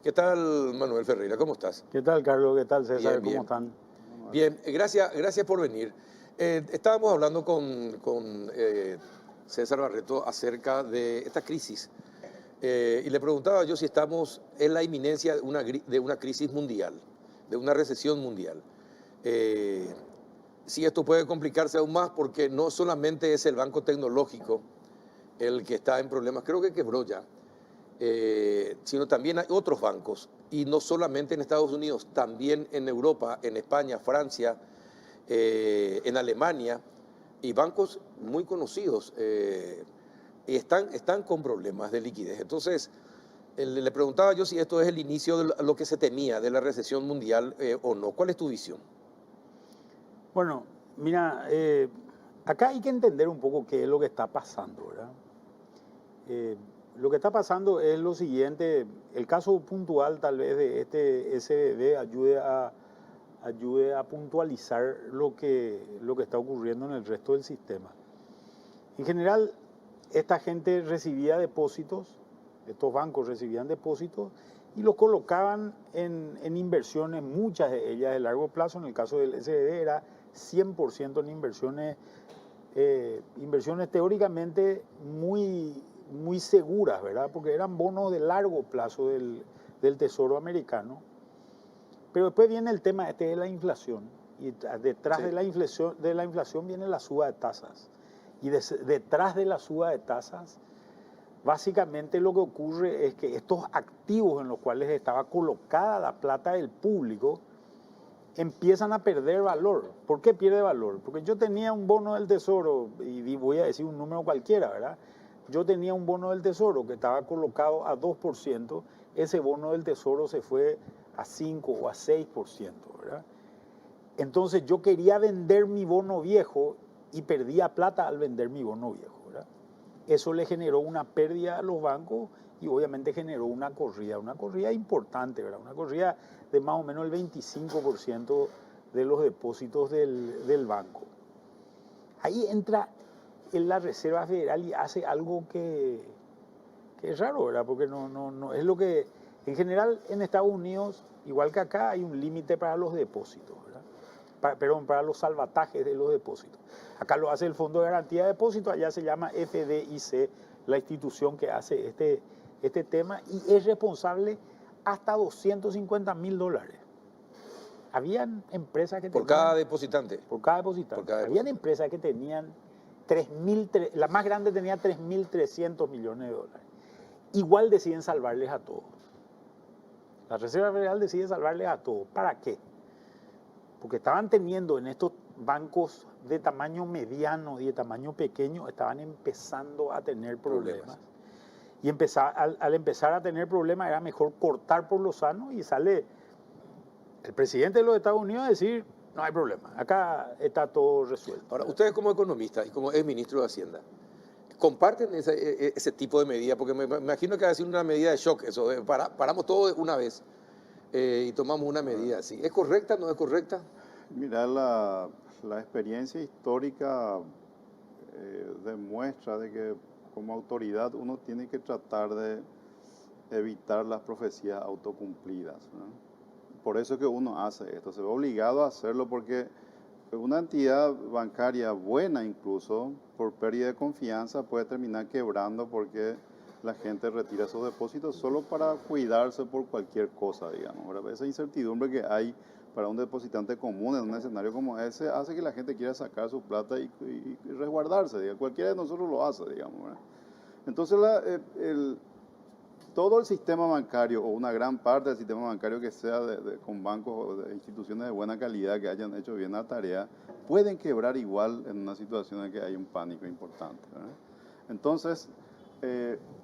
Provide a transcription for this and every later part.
¿Qué tal, Manuel Ferreira? ¿Cómo estás? ¿Qué tal, Carlos? ¿Qué tal, César? Bien, ¿Cómo bien. están? Bien, gracias por venir. Estábamos hablando con César Barreto acerca de esta crisis y le preguntaba yo si estamos en la inminencia de una crisis mundial, de una recesión mundial. Eh, si esto puede complicarse aún más porque no solamente es el banco tecnológico el que está en problemas, creo que quebró ya, sino también hay otros bancos, y no solamente en Estados Unidos, también en Europa, en España, Francia, en Alemania, y bancos muy conocidos y están con problemas de liquidez. Entonces, le preguntaba yo si esto es el inicio de lo que se temía de la recesión mundial o no. ¿Cuál es tu visión? Bueno, mira, acá hay que entender un poco qué es lo que está pasando, ¿verdad? Lo que está pasando es lo siguiente, el caso puntual tal vez de este SBB ayude a puntualizar lo que está ocurriendo en el resto del sistema. En general, esta gente recibía depósitos, estos bancos recibían depósitos y los colocaban en inversiones, muchas de ellas de largo plazo. En el caso del SBB era 100% en inversiones teóricamente muy seguras, ¿verdad? Porque eran bonos de largo plazo del Tesoro americano. Pero después viene el tema este de la inflación, y detrás Sí. de la inflación viene la suba de tasas. Y detrás de la suba de tasas, básicamente lo que ocurre es que estos activos en los cuales estaba colocada la plata del público empiezan a perder valor. ¿Por qué pierde valor? Porque yo tenía un bono del Tesoro, y voy a decir un número cualquiera, ¿verdad? Yo tenía un bono del Tesoro que estaba colocado a 2%, ese bono del Tesoro se fue a 5 o a 6%, ¿verdad? Entonces yo quería vender mi bono viejo y perdía plata al vender mi bono viejo, ¿verdad? Eso le generó una pérdida a los bancos y obviamente generó una corrida importante, ¿verdad? Una corrida de más o menos el 25% de los depósitos del banco. Ahí entra en la Reserva Federal y hace algo que es raro, ¿verdad? Porque no es lo que... En general, en Estados Unidos, igual que acá, hay un límite para los depósitos, ¿verdad? Para los salvatajes de los depósitos. Acá lo hace el Fondo de Garantía de Depósitos, allá se llama FDIC, la institución que hace este tema, y es responsable hasta $250.000. Habían empresas que Por tenían... cada depositante. Por cada depositante. Por cada Habían depositante. empresas que tenían 3.000, la más grande tenía $3.300 millones. Igual deciden salvarles a todos. La Reserva Federal decide salvarles a todos. ¿Para qué? Porque estaban teniendo en estos bancos de tamaño mediano y de tamaño pequeño, estaban empezando a tener problemas. Y al empezar a tener problemas era mejor cortar por lo sano, y sale el presidente de los Estados Unidos a decir, no hay problema, acá está todo resuelto. Ahora, ustedes como economistas y como ex ministro de Hacienda, ¿comparten ese tipo de medida? Porque me imagino que va a ser una medida de shock, eso, paramos todo de una vez y tomamos una medida así. ¿Es correcta, no es correcta? Mira, la experiencia histórica demuestra de que como autoridad uno tiene que tratar de evitar las profecías autocumplidas, ¿no? Por eso que uno hace esto, se ve obligado a hacerlo porque una entidad bancaria buena incluso, por pérdida de confianza, puede terminar quebrando porque la gente retira sus depósitos solo para cuidarse por cualquier cosa, digamos. Ahora, esa incertidumbre que hay para un depositante común en un escenario como ese hace que la gente quiera sacar su plata y resguardarse, digamos. Cualquiera de nosotros lo hace, digamos, ¿verdad? Entonces, todo el sistema bancario, o una gran parte del sistema bancario que sea con bancos o de instituciones de buena calidad que hayan hecho bien la tarea, pueden quebrar igual en una situación en que hay un pánico importante, ¿verdad? Entonces,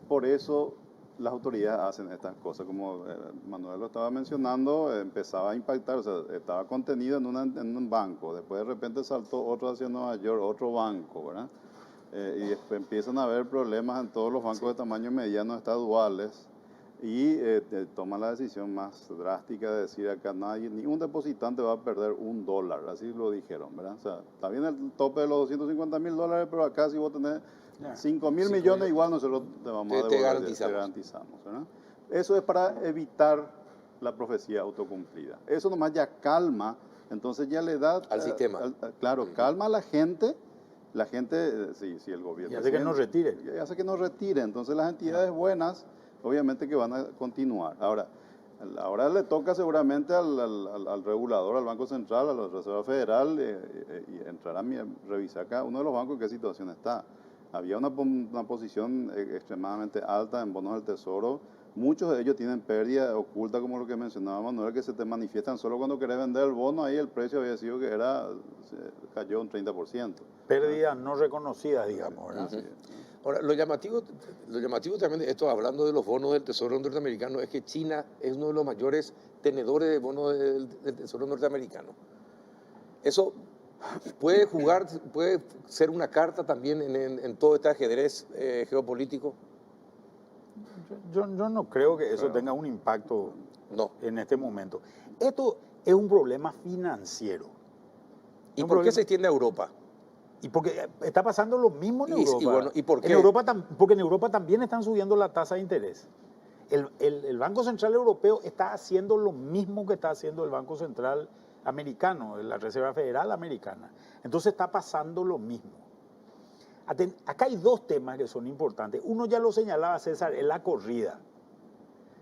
por eso las autoridades hacen estas cosas. Como Manuel lo estaba mencionando, empezaba a impactar, o sea, estaba contenido en un banco, después de repente saltó otro hacia Nueva York, otro banco, ¿verdad? Y después empiezan a haber problemas en todos los bancos de tamaño mediano estaduales y toman la decisión más drástica de decir acá ni un depositante va a perder $1, así lo dijeron, ¿verdad? O sea, está bien el tope de los $250.000, pero acá si vos tenés 5.000 millones, igual nosotros te vamos a devolver, garantizamos. ¿verdad? Eso es para evitar la profecía autocumplida. Eso nomás ya calma, entonces ya le da... Al sistema. Claro, calma a la gente, si el gobierno... Y hace que no retire. Y hace que no retire, entonces las entidades buenas, obviamente que van a continuar. Ahora le toca seguramente al regulador, al Banco Central, a la Reserva Federal, y entrar a revisar cada uno de los bancos en qué situación está. Había una posición extremadamente alta en bonos del Tesoro. Muchos de ellos tienen pérdida oculta, como lo que mencionaba Manuel, que se te manifiestan solo cuando querés vender el bono. Ahí el precio había sido que cayó un 30%. Pérdidas no reconocidas, digamos, ¿verdad? Uh-huh. Ahora, lo llamativo también de esto, hablando de los bonos del Tesoro norteamericano, es que China es uno de los mayores tenedores de bonos del Tesoro norteamericano. Eso puede ser una carta también en todo este ajedrez geopolítico. Yo no creo que eso tenga un impacto No. en este momento. Esto es un problema financiero. ¿Y por qué se extiende a Europa? Y porque está pasando lo mismo en Europa. Y bueno, ¿y por qué? Porque en Europa también están subiendo la tasa de interés. El Banco Central Europeo está haciendo lo mismo que está haciendo el Banco Central Americano, la Reserva Federal Americana. Entonces está pasando lo mismo. Acá hay dos temas que son importantes. Uno ya lo señalaba César, es la corrida.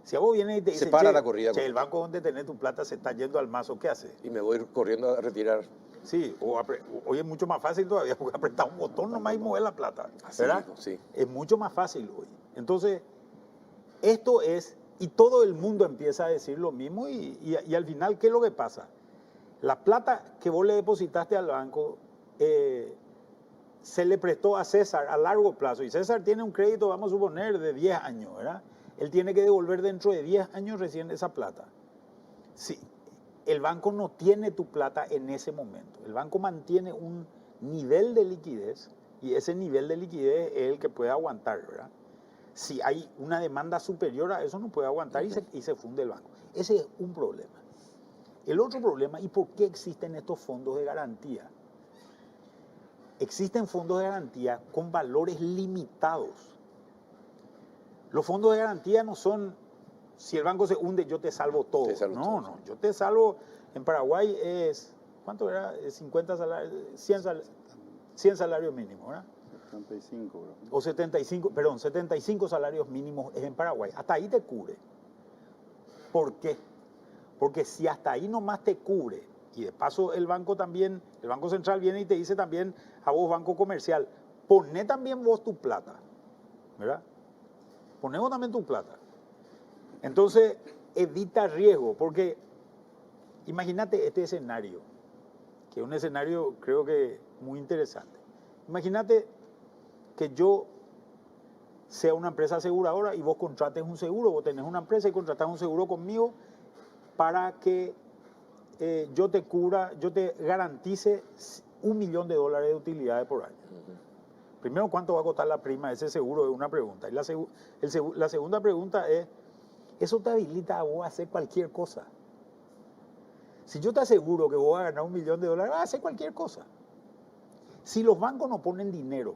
Si a vos vienes y te dicen, para la corrida, el banco donde tenés tu plata se está yendo al mazo, ¿qué haces? Y me voy corriendo a retirar. Sí, hoy es mucho más fácil todavía porque apretar un botón nomás y mover la plata. Así ¿verdad? mismo, sí. Es mucho más fácil hoy. Entonces, esto es, y todo el mundo empieza a decir lo mismo y al final, ¿qué es lo que pasa? La plata que vos le depositaste al banco se le prestó a César a largo plazo y César tiene un crédito, vamos a suponer, de 10 años, ¿verdad? Él tiene que devolver dentro de 10 años recién esa plata. Sí. El banco no tiene tu plata en ese momento. El banco mantiene un nivel de liquidez y ese nivel de liquidez es el que puede aguantar, ¿verdad? Si hay una demanda superior a eso, no puede aguantar y se funde el banco. Ese es un problema. El otro problema, ¿y por qué existen estos fondos de garantía? Existen fondos de garantía con valores limitados. Los fondos de garantía no son... Si el banco se hunde, yo te salvo todo. No, yo te salvo. En Paraguay es, ¿cuánto era? 50 salarios, 100 salarios mínimos, ¿verdad? 75, bro. O 75, perdón, 75 salarios mínimos es en Paraguay. Hasta ahí te cubre. ¿Por qué? Porque si hasta ahí nomás te cubre, y de paso el banco también, el Banco Central viene y te dice también a vos, banco comercial, poné también vos tu plata, ¿verdad? Poné vos también tu plata. Entonces, evita riesgo, porque imagínate este escenario, que es un escenario creo que muy interesante. Imagínate que yo sea una empresa aseguradora y vos contrates un seguro, vos tenés una empresa y contratás un seguro conmigo para que yo te cubra, yo te garantice $1 millón de utilidades por año. Primero, ¿cuánto va a costar la prima de ese seguro? Es una pregunta. Y la segunda pregunta es, eso te habilita a vos a hacer cualquier cosa. Si yo te aseguro que vos vas a ganar $1 millón, vas a hacer cualquier cosa. Si los bancos no ponen dinero,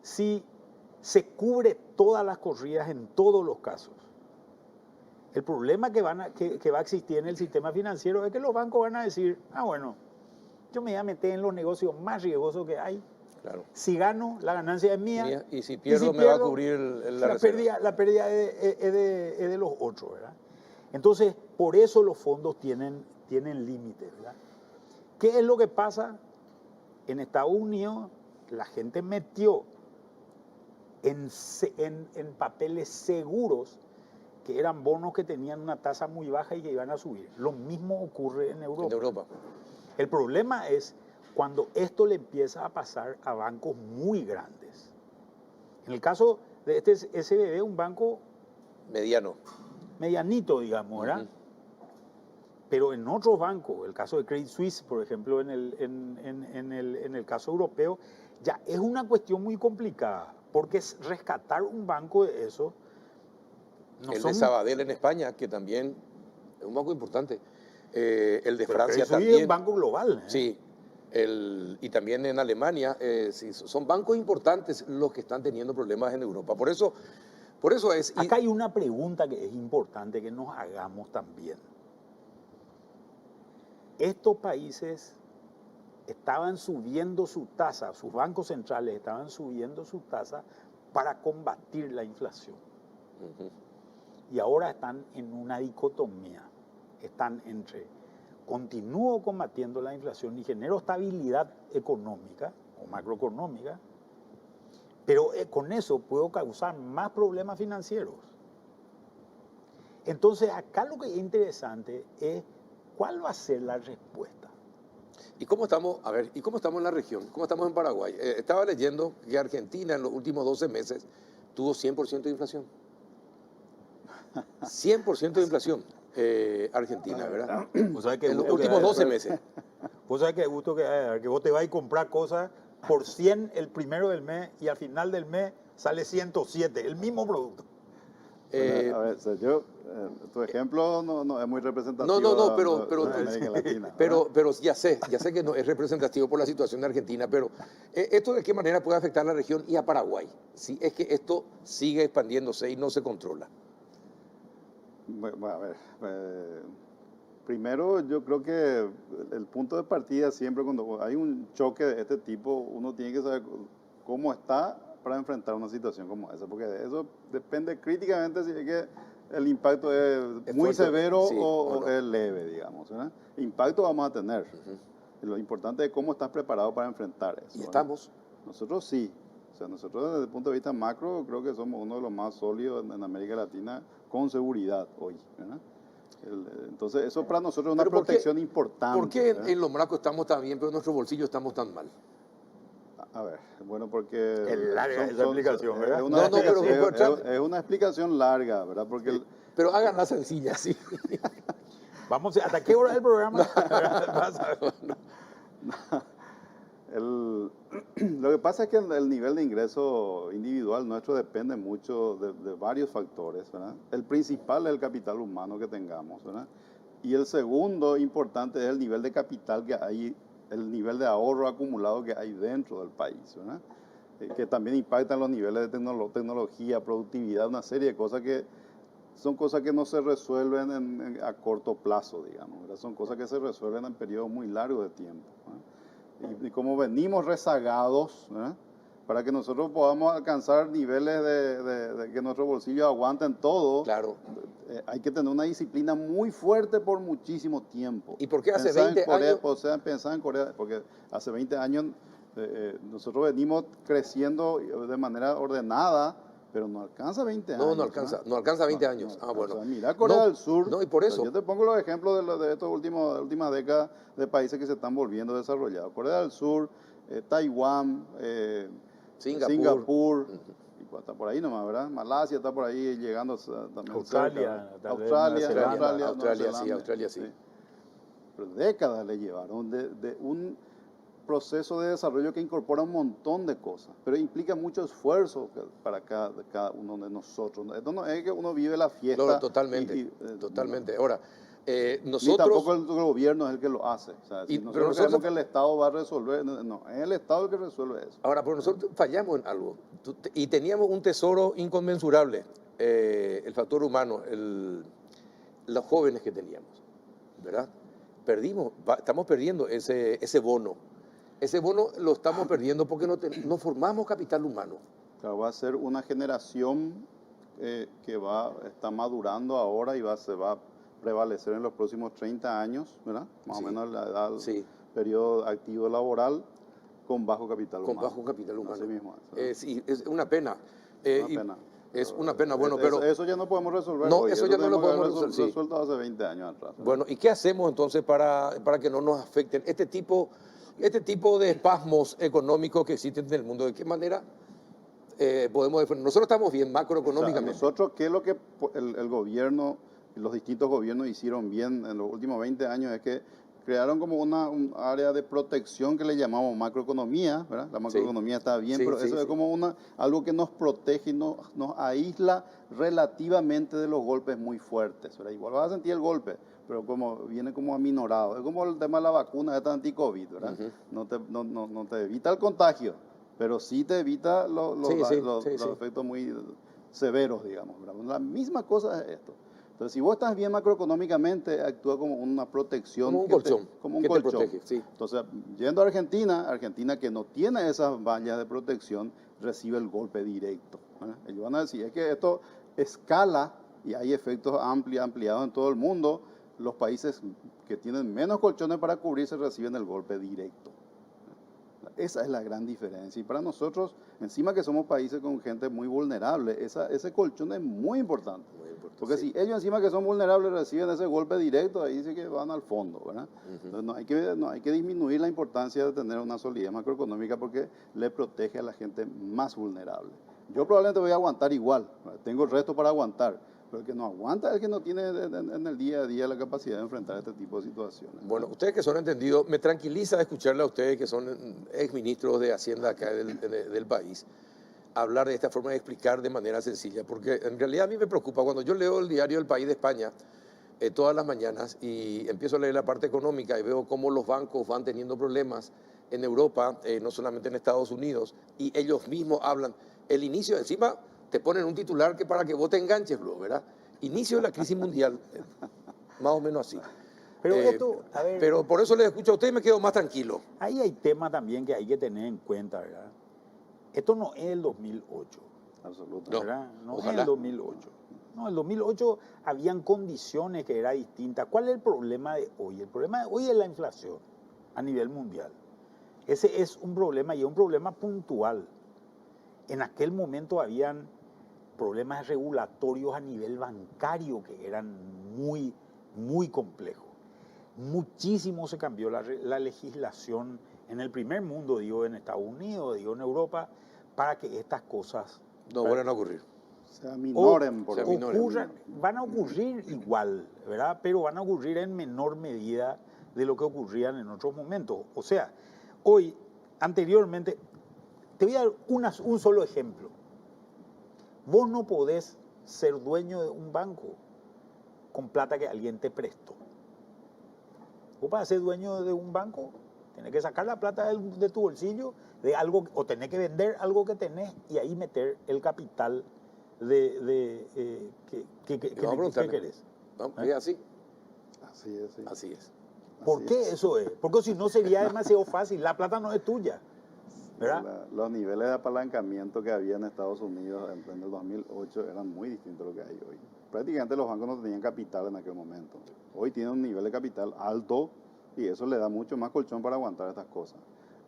si se cubre todas las corridas en todos los casos, el problema que va a existir en el sistema financiero es que los bancos van a decir, bueno, yo me voy a meter en los negocios más riesgosos que hay. Claro. Si gano, la ganancia es mía. Y si pierdo, me va a cubrir la pérdida. La pérdida es de los otros, ¿verdad? Entonces, por eso los fondos tienen límites, ¿verdad? ¿Qué es lo que pasa? En Estados Unidos, la gente metió en papeles seguros que eran bonos que tenían una tasa muy baja y que iban a subir. Lo mismo ocurre en Europa. El problema es cuando esto le empieza a pasar a bancos muy grandes. En el caso de este SBB, un banco medianito, digamos, ¿verdad? Pero en otros bancos, el caso de Credit Suisse, por ejemplo, en el caso europeo, ya es una cuestión muy complicada, porque es rescatar un banco de eso. De Sabadell en España, que también es un banco importante. El de Francia también. Es un banco global. Sí. Y también en Alemania, sí, son bancos importantes los que están teniendo problemas en Europa. Por eso Por eso es... Acá hay una pregunta que es importante que nos hagamos también. Estos países estaban subiendo su tasa, sus bancos centrales estaban subiendo su tasa para combatir la inflación. Ujú. Y ahora están en una dicotomía. Están entre continúo combatiendo la inflación y genero estabilidad económica o macroeconómica, pero con eso puedo causar más problemas financieros. Entonces, acá lo que es interesante es cuál va a ser la respuesta. ¿Y cómo estamos? A ver, ¿y cómo estamos en la región? ¿Cómo estamos en Paraguay? Estaba leyendo que Argentina en los últimos 12 meses tuvo 100% de inflación. 100% de inflación. Argentina, ¿verdad? O sea, que En los gusto que últimos hay, 12 meses. Vos sabés que gusto que hay, que vos te vas a comprar cosas por 100 el primero del mes y al final del mes sale 107, el mismo producto. Bueno, a ver, o sea, tu ejemplo no es muy representativo No, pero, de América Latina. pero ya sé que no es representativo por la situación de Argentina, pero ¿esto de qué manera puede afectar a la región y a Paraguay? Si es que esto sigue expandiéndose y no se controla. Bueno, a ver, primero yo creo que el punto de partida siempre cuando hay un choque de este tipo, uno tiene que saber cómo está para enfrentar una situación como esa, porque de eso depende críticamente si es que el impacto es muy fuerte, severo sí, o no. es leve, digamos. ¿Verdad? Impacto vamos a tener. Lo importante es cómo estás preparado para enfrentar eso. Y ¿verdad? estamos. Nosotros sí. O sea, nosotros desde el punto de vista macro creo que somos uno de los más sólidos en América Latina con seguridad hoy. ¿Verdad? Entonces eso para nosotros es una Pero ¿por qué- protección importante. ¿Por qué ¿verdad? en los marcos estamos tan bien, pero en nuestro bolsillo estamos tan mal? A ver, bueno, porque... Es larga esa explicación, ¿verdad? Es una, No, pero- es una explicación larga, ¿verdad? Porque Pero háganla sencilla, sí. Vamos, ¿hasta qué hora del programa? lo que pasa es que el nivel de ingreso individual nuestro depende mucho de varios factores, ¿verdad? El principal es el capital humano que tengamos, ¿verdad? Y el segundo importante es el nivel de capital que hay, el nivel de ahorro acumulado que hay dentro del país, ¿verdad? Que también impactan los niveles de tecnología, productividad, una serie de cosas que son cosas que no se resuelven a corto plazo, digamos, ¿verdad? Son cosas que se resuelven en periodos muy largos de tiempo, ¿verdad? Y como venimos rezagados, ¿verdad? Para que nosotros podamos alcanzar niveles de que nuestros bolsillos aguanten todo, Claro. Hay que tener una disciplina muy fuerte por muchísimo tiempo. ¿Y por qué hace Pensar en 20 Corea, años? O sea, pensar en Corea, porque hace 20 años nosotros venimos creciendo de manera ordenada, pero no alcanza 20 años. No alcanza, no alcanza 20 años. No, Bueno. o sea, mira Corea No, del Sur. No, y por eso. Yo te pongo los ejemplos de estas últimas décadas de países que se están volviendo desarrollados. Corea del Sur, Taiwán, Singapur, y está por ahí nomás, ¿verdad? Malasia está por ahí llegando también. Australia, cerca. tal vez Nueva Zelanda. Australia, sí. Pero décadas le llevaron de un proceso de desarrollo que incorpora un montón de cosas, pero implica mucho esfuerzo para cada uno de nosotros. Esto no es que uno vive la fiesta. No, totalmente, totalmente. Ahora, nosotros... Ni tampoco el gobierno es el que lo hace. O sea, si pero nosotros nosotros- creemos que el Estado va a resolver, no, es el Estado el que resuelve eso. Ahora, pero nosotros fallamos en algo. Y teníamos un tesoro inconmensurable, el factor humano, los jóvenes que teníamos, ¿verdad? Estamos perdiendo ese bono. Ese bono lo estamos perdiendo porque no formamos capital humano. Claro, va a ser una generación que está madurando ahora y se va a prevalecer en los próximos 30 años, ¿verdad? Más Sí. o menos la edad, Sí. periodo activo laboral, con bajo capital Con humano. bajo capital humano. Así mismo es, Sí, es una pena. Una Y pena. Es una pena, bueno, pero... Eso ya no podemos resolver No, hoy. eso ya no lo tenemos que haber podemos resolver, sí. resuelto hace 20 años atrás, ¿verdad? Bueno, ¿y qué hacemos entonces para que no nos afecten este tipo de espasmos económicos que existen en el mundo? ¿De qué manera podemos defender? Nosotros estamos bien O sea, macroeconómicamente. nosotros, ¿qué es lo que el gobierno y los distintos gobiernos hicieron bien en los últimos 20 años? Es que crearon como un área de protección que le llamamos macroeconomía, ¿verdad? La macroeconomía está bien, Sí, pero sí, eso sí. es como algo que nos protege y nos aísla relativamente de los golpes muy fuertes, ¿verdad? Igual vas a sentir el golpe, pero viene como aminorado. Es como el tema de la vacuna esta anti-COVID, ¿verdad? No te evita el contagio, pero sí te evita los Sí, efectos severos, digamos, ¿verdad? La misma cosa es esto. Entonces, si vos estás bien macroeconómicamente, actúa como una protección. Como un colchón. Como un que colchón. te protege, sí. Entonces, yendo a Argentina que no tiene esas vallas de protección, recibe el golpe directo, ¿verdad? Ellos van a decir, es que esto escala y hay efectos ampliados en todo el mundo. Los países que tienen menos colchones para cubrirse reciben el golpe directo. Esa es la gran diferencia. Y para nosotros, encima que somos países con gente muy vulnerable, ese colchón es muy importante. Porque sí. si ellos encima que son vulnerables reciben ese golpe directo, ahí sí que van al fondo, ¿verdad? Entonces no hay que disminuir la importancia de tener una solidez macroeconómica porque le protege a la gente más vulnerable. Yo probablemente voy a aguantar igual, ¿verdad? Tengo el resto para aguantar, pero el que no aguanta es el que no tiene en el día a día la capacidad de enfrentar este tipo de situaciones, ¿verdad? Bueno, ustedes que son entendidos, me tranquiliza escucharle a ustedes que son exministros de Hacienda acá del país, hablar de esta forma de explicar de manera sencilla, porque en realidad a mí me preocupa cuando yo leo el diario El País de España todas las mañanas y empiezo a leer la parte económica y veo cómo los bancos van teniendo problemas en Europa, no solamente en Estados Unidos, y ellos mismos hablan, el inicio, encima te ponen un titular que para que vos te enganches, bro, ¿verdad? Inicio de la crisis mundial, más o menos así. Pero esto, a ver, Pero por eso les escucho a usted y me quedo más tranquilo. ahí hay temas también que hay que tener en cuenta, ¿verdad? Esto no es el 2008, Absolutamente. ¿verdad? No es ojalá. el 2008. No, el 2008 habían condiciones que eran distintas. ¿Cuál es el problema de hoy? El problema de hoy es la inflación a nivel mundial. Ese es un problema y es un problema puntual. En aquel momento habían problemas regulatorios a nivel bancario que eran muy, muy complejos. Muchísimo se cambió la legislación en el primer mundo, digo en Estados Unidos, digo en Europa, para que estas cosas No vuelvan a ocurrir. Se aminoren, se aminoren. van a ocurrir igual, ¿verdad? Pero van a ocurrir en menor medida de lo que ocurrían en otros momentos. O sea, hoy, anteriormente, te voy a dar un solo ejemplo. Vos no podés ser dueño de un banco con plata que alguien te prestó. Vos para ser dueño de un banco, tenés que sacar la plata de tu bolsillo, de algo, o tenés que vender algo que tenés y ahí meter el capital que querés. No, es así. Así es, sí. Así es. ¿Por qué eso es? Porque si no sería demasiado fácil, la plata no es tuya, ¿verdad? Los niveles de apalancamiento que había en Estados Unidos en el 2008 eran muy distintos a lo que hay hoy. Prácticamente los bancos no tenían capital en aquel momento. Hoy tienen un nivel de capital alto y eso le da mucho más colchón para aguantar estas cosas.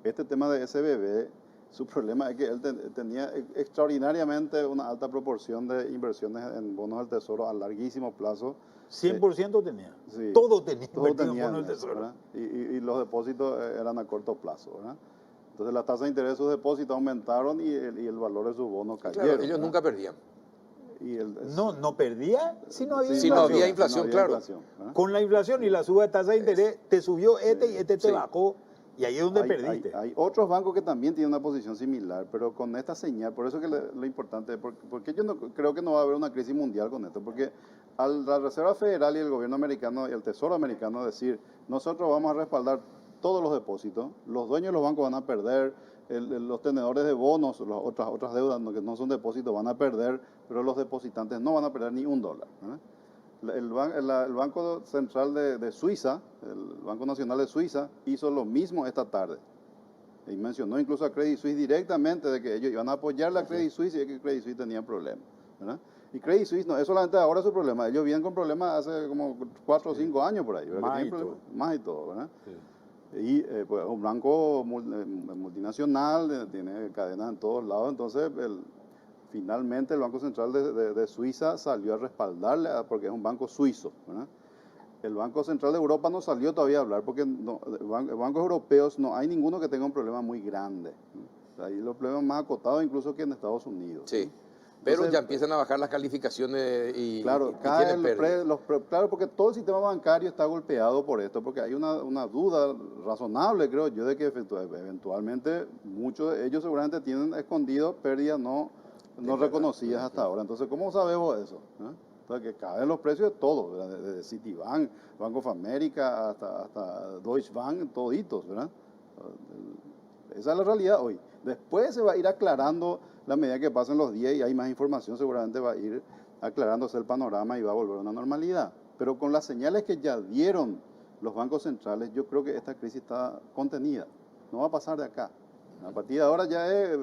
Este tema de SBB, su problema es que él tenía extraordinariamente una alta proporción de inversiones en bonos del tesoro a larguísimo plazo. 100% tenía. Sí, Todo tenía todo invertido en tenía bonos en del eso, tesoro. ¿verdad? Y los depósitos eran a corto plazo, ¿verdad? Entonces las tasas de interés de sus depósitos aumentaron y el valor de sus bonos cayeron. Claro, ellos ¿verdad? nunca perdían. Y No perdía si no había Si inflación. no había inflación, claro. ¿verdad? Con la inflación y la suba de tasa de interés, te subió y te Sí. bajó. Y ahí es donde perdiste. Hay otros bancos que también tienen una posición similar, pero con esta señal, por eso que lo importante, porque yo no, creo que no va a haber una crisis mundial con esto, porque la Reserva Federal y el gobierno americano y el Tesoro americano decir, nosotros vamos a respaldar todos los depósitos, los dueños de los bancos van a perder, los tenedores de bonos, otras deudas que no son depósitos van a perder, pero los depositantes no van a perder ni $1. ¿verdad? El Banco Central de Suiza, el Banco Nacional de Suiza, hizo lo mismo esta tarde. Y mencionó incluso a Credit Suisse directamente de que ellos iban a apoyarle a Credit Suisse y que Credit Suisse tenía problemas. ¿verdad? Y Credit Suisse no es solamente ahora su problema, ellos vienen con problemas hace como 4 o 5 años por ahí. ¿verdad? Más y todo, ¿verdad? Sí. Y pues un banco multinacional, tiene cadenas en todos lados, entonces finalmente el Banco Central de Suiza salió a respaldarle, porque es un banco suizo. ¿verdad? El Banco Central de Europa no salió todavía a hablar, porque bancos europeos no hay ninguno que tenga un problema muy grande. ¿no? Hay los problemas más acotados incluso que en Estados Unidos. Sí. ¿no? Pero Entonces, ya empiezan a bajar las calificaciones claro, y tienen pérdida. claro, porque todo el sistema bancario está golpeado por esto, porque hay una duda razonable, creo yo, de que eventualmente muchos de ellos seguramente tienen escondido pérdidas no reconocidas hasta ahora. Entonces, ¿cómo sabemos eso? ¿eh? Entonces, que caen los precios de todo, desde Citibank, Bank of America, hasta Deutsche Bank, toditos, ¿verdad? Esa es la realidad hoy. Después se va a ir aclarando la medida que pasen los días y hay más información, seguramente va a ir aclarándose el panorama y va a volver a una normalidad. Pero con las señales que ya dieron los bancos centrales, yo creo que esta crisis está contenida. No va a pasar de acá. A partir de ahora ya es,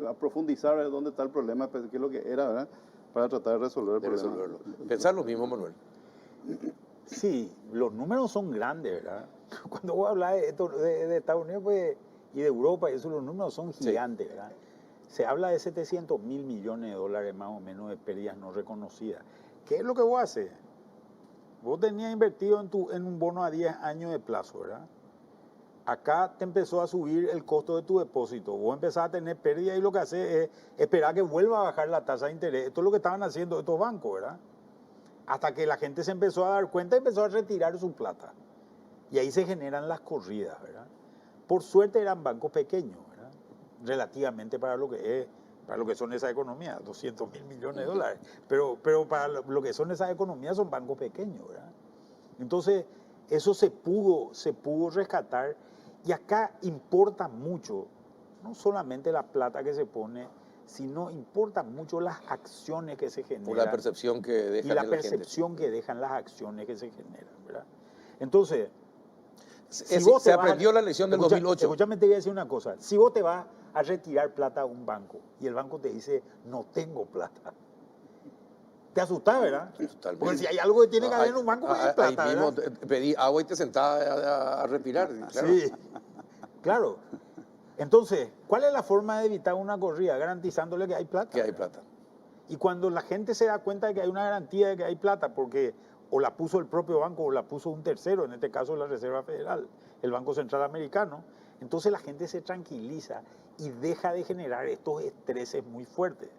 a profundizar dónde está el problema, qué es lo que era, ¿verdad? Para tratar de resolver el problema. Resolverlo. Pensar lo mismo, Manuel. Sí, los números son grandes, ¿verdad? Cuando vos hablas de, esto, de Estados Unidos pues, y de Europa, y eso, los números son gigantes, ¿verdad? Se habla de 700 mil millones de dólares más o menos de pérdidas no reconocidas. ¿Qué es lo que vos haces? Vos tenías invertido en un bono a 10 años de plazo, ¿verdad? Acá te empezó a subir el costo de tu depósito. Vos empezás a tener pérdidas y lo que haces es esperar que vuelva a bajar la tasa de interés. Esto es lo que estaban haciendo estos bancos, ¿verdad? Hasta que la gente se empezó a dar cuenta y empezó a retirar su plata. Y ahí se generan las corridas, ¿verdad? Por suerte eran bancos pequeños, ¿verdad? Relativamente para lo que son esas economías, 200 mil millones de dólares. Pero para lo que son esas economías son bancos pequeños, ¿verdad? Entonces, eso se pudo rescatar. Y acá importa mucho, no solamente la plata que se pone, sino importa mucho las acciones que se generan. Por la percepción que dejan y la en percepción que dejan las acciones que se generan, ¿verdad? Entonces, se aprendió la lección del 2008. Escúchame, te voy a decir una cosa. Si vos te vas a retirar plata a un banco y el banco te dice, no tengo plata, te asustás, ¿verdad? Totalmente. Porque si hay algo que tiene que haber en un banco, es plata, ahí mismo ¿verdad? pedí agua y te sentás a respirar. Claro. Sí, claro. Entonces, ¿cuál es la forma de evitar una corrida? Garantizándole que hay plata. Que hay plata. Y cuando la gente se da cuenta de que hay una garantía de que hay plata, porque o la puso el propio banco o la puso un tercero, en este caso la Reserva Federal, el Banco Central Americano, entonces la gente se tranquiliza y deja de generar estos estreses muy fuertes.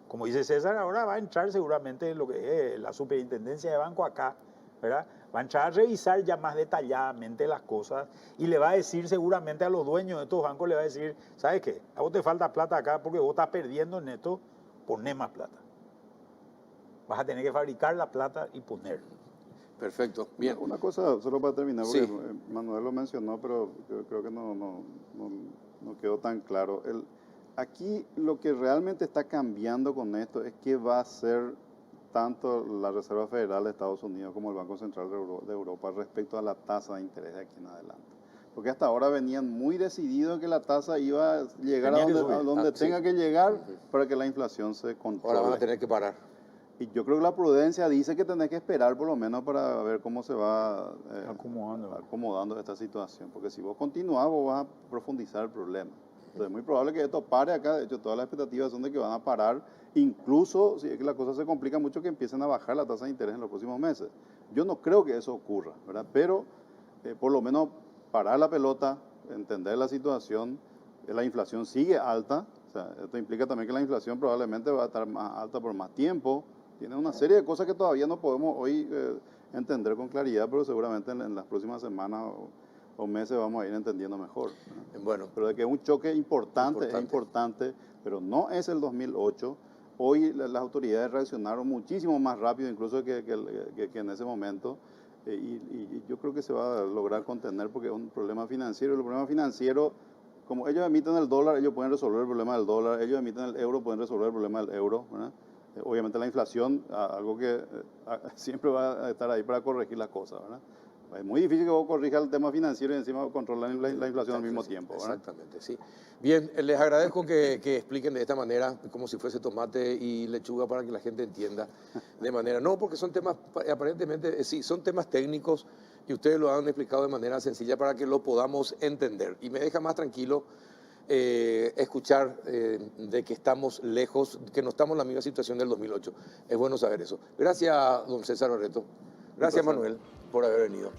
Como dice César, ahora va a entrar seguramente lo que es la superintendencia de banco acá, ¿verdad? Va a entrar a revisar ya más detalladamente las cosas y le va a decir seguramente a los dueños de estos bancos, le va a decir, ¿sabes qué? A vos te falta plata acá porque vos estás perdiendo en esto, poné más plata. Vas a tener que fabricar la plata y ponerla. Perfecto, bien. Una cosa, solo para terminar, porque Sí. Manuel lo mencionó, pero creo que no quedó tan claro. Aquí lo que realmente está cambiando con esto es qué va a hacer tanto la Reserva Federal de Estados Unidos como el Banco Central de Europa respecto a la tasa de interés de aquí en adelante. Porque hasta ahora venían muy decididos que la tasa iba a llegar a donde tenga que llegar para que la inflación se controle. Ahora van a tener que parar. Y yo creo que la prudencia dice que tenés que esperar por lo menos para ver cómo se va acomodando esta situación. Porque si vos continuás, vos vas a profundizar el problema. Entonces es muy probable que esto pare acá. De hecho, todas las expectativas son de que van a parar. Incluso, si es que la cosa se complica mucho, que empiecen a bajar la tasa de interés en los próximos meses. Yo no creo que eso ocurra, ¿verdad? Pero por lo menos parar la pelota, entender la situación. La inflación sigue alta. O sea, esto implica también que la inflación probablemente va a estar más alta por más tiempo. Tiene una serie de cosas que todavía no podemos hoy entender con claridad, pero seguramente en las próximas semanas o meses vamos a ir entendiendo mejor. Bueno, pero de que es un choque importante, es importante, pero no es el 2008. Hoy las autoridades reaccionaron muchísimo más rápido incluso que en ese momento. Y yo creo que se va a lograr contener porque es un problema financiero. El problema financiero, como ellos emiten el dólar, ellos pueden resolver el problema del dólar. Ellos emiten el euro, pueden resolver el problema del euro, ¿verdad? Obviamente la inflación, algo que siempre va a estar ahí para corregir las cosas, ¿verdad? Es muy difícil que vos corrijas el tema financiero y encima controlar la inflación al mismo tiempo, ¿verdad? Exactamente, sí. Bien, les agradezco que expliquen de esta manera, como si fuese tomate y lechuga, para que la gente entienda de manera... No, porque son temas, aparentemente, sí, son temas técnicos y ustedes lo han explicado de manera sencilla para que lo podamos entender. Y me deja más tranquilo escuchar de que estamos lejos, que no estamos en la misma situación del 2008. Es bueno saber eso. Gracias, don César Barreto. Gracias, Manuel, por haber venido.